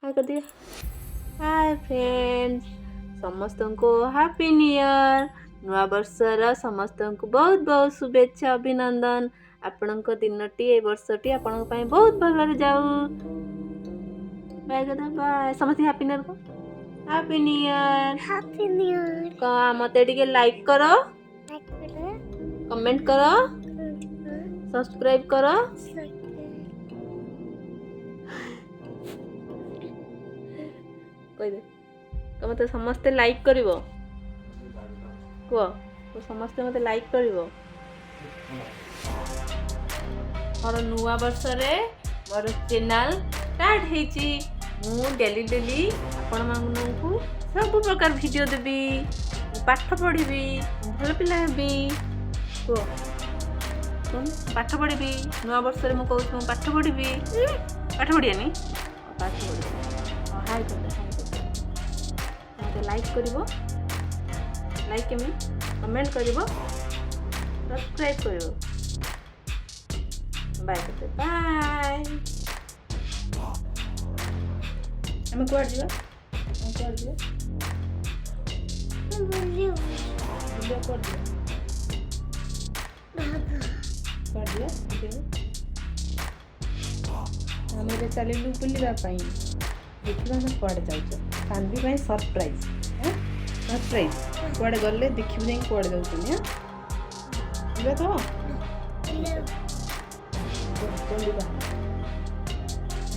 हाय कर दिया। Hi friends, समस्त को हैप्पी न्यू ईयर। नुआ वर्षर समस्त को बहुत बहुत शुभेच्छा अभिनंदन। आपण दिनटी ए वर्षटी आपण बहुत भल जाऊ। बाय गदा बाय। समस्त हैप्पी न्यू ईयर को happy new year. Happy new year. का मते टिके लाइक करो, कमेंट करो, सब्सक्राइब करो। कह दे तो मते समस्ते लाइक करिवो। को तो समस्ते मते लाइक करिवो। मोर नुआ वर्ष रे मोर चैनल स्टार्ट हेची। मु डेली डेली आपण मानकु सब प्रकार वीडियो देबी, पाठ पढ़ी, भल पिला हेबी। को पाठ पढ़ी नुआ वर्ष रे मु कहूँ मु पाठ पढ़ी। पाठ पढ़ियानी पाठ पढ़ी। हाय कर लाइक करिवो, लाइक केमी कमेंट करिवो, सब्सक्राइब करिवो। बाय करते बाय। हम कुआड जीवा, हम कुआड जीवा, बुलियो कुआड जीवा, कुआड जीवा। हम चलिलु बुलिबा पई। देखिबा ना कुआडे जाउछ। कांदी भाई सरप्राइज। सरप्राइज कुआडे गले देखिबु नहीं कुआडे जाउछनी। हां तो चलिबा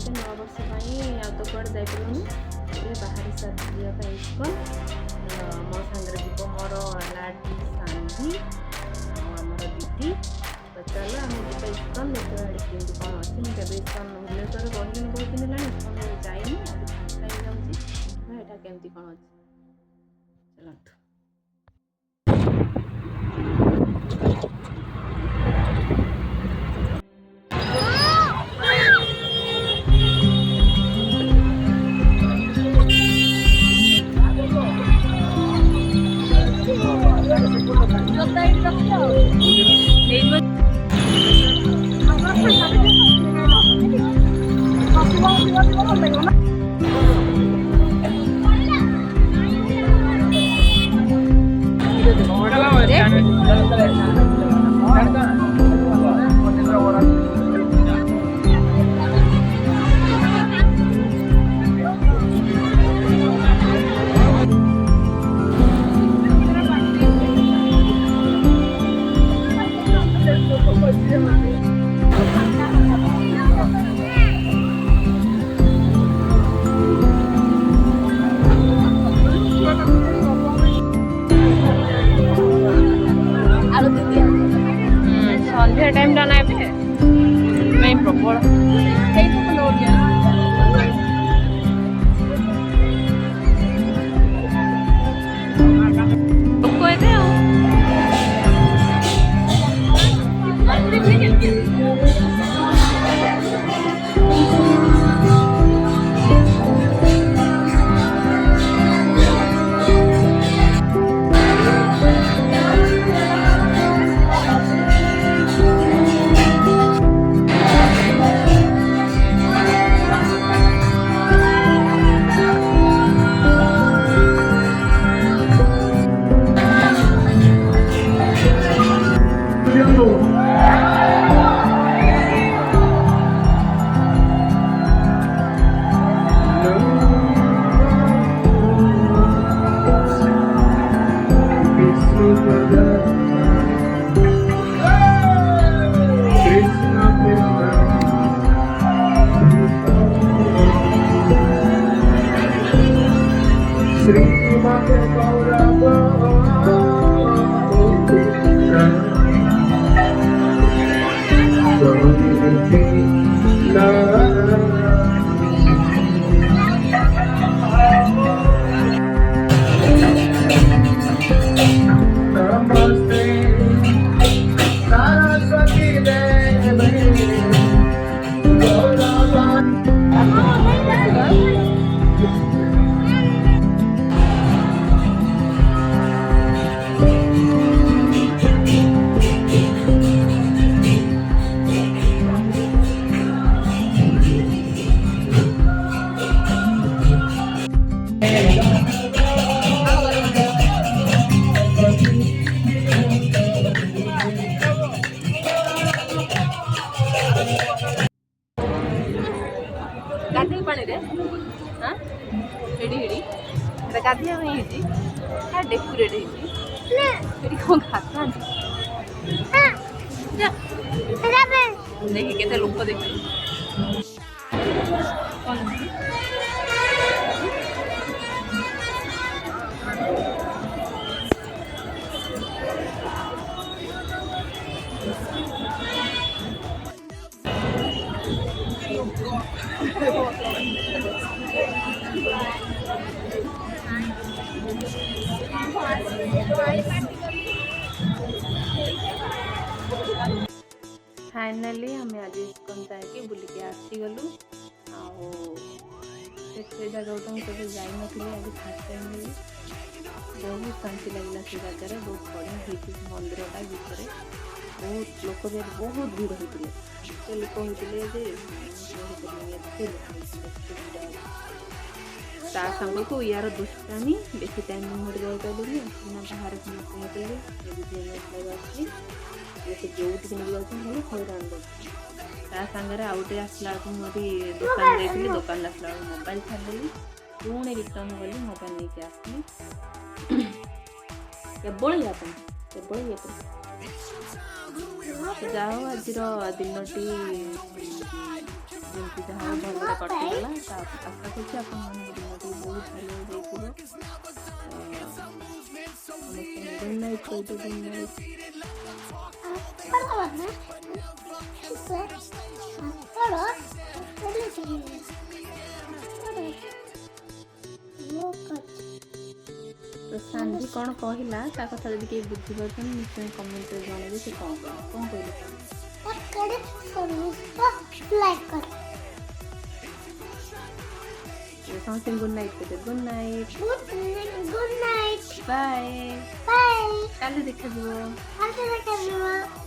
नौ वर्ष आ तो कुआडे जाई परलुनी। ये बाहर साथ दिया पाई स्कूल मो संगे जीव मोर लाडी सांधी आमर दीदी। तो चलो आम जी स्कूल देखा केमती कौन अच्छी। मुझे स्कूल भुवनेश्वर रही बहुत दिन है स्कूल जाइनी। केमती कौन अच्छे चलतु। संध्या टाइम जाना है मैं प्रबल ଗାଧେଇ ପାଣିରେ ହାଁ ହେଡ଼ି ହେଡ଼ି ସେଟା ଗାଧେଇବା ପାଇଁ ହେଇଛି ଡେକୋରେଟ୍ ହେଇଛି ସେଠି କ'ଣ ଗାଧାନ୍ତି ଦେଖି କେତେ ଲୋକ ଦେଖିବେ फाइनाली आम आज इस्कन जाकि बुलिकी आसीगलु से जगह तो मुझे जाई आज फास्ट टाइम बहुत शांति लगला से जगह बहुत बढ़िया होती मंदिरटा भितर बहुत लोक भी बहुत भीड़ होते एत लोक होते ता सांग को यार दुष्टामी बेसी टाइम मुझे जापारे बाहर समझे जो हईरान ता सागर आउटे आसला मुझे दुकान जाइए दुकान आसला मोबाइल छाड़ी पुणी रिटर्न गली मोबाइल नहीं आसली केवल जाओ आज दिनटी जमी जहाँ भलरे कटिगला आशा करुँच आप दिनटी बहुत भल गुड नाइट गुड नाइट तो सांजी कौन कहला ता कथा जदि के बुझी पाछन निश्चय कमेंट रे जणाबे से कौन कहले something good night good night good night bye bye काले देखा जीवो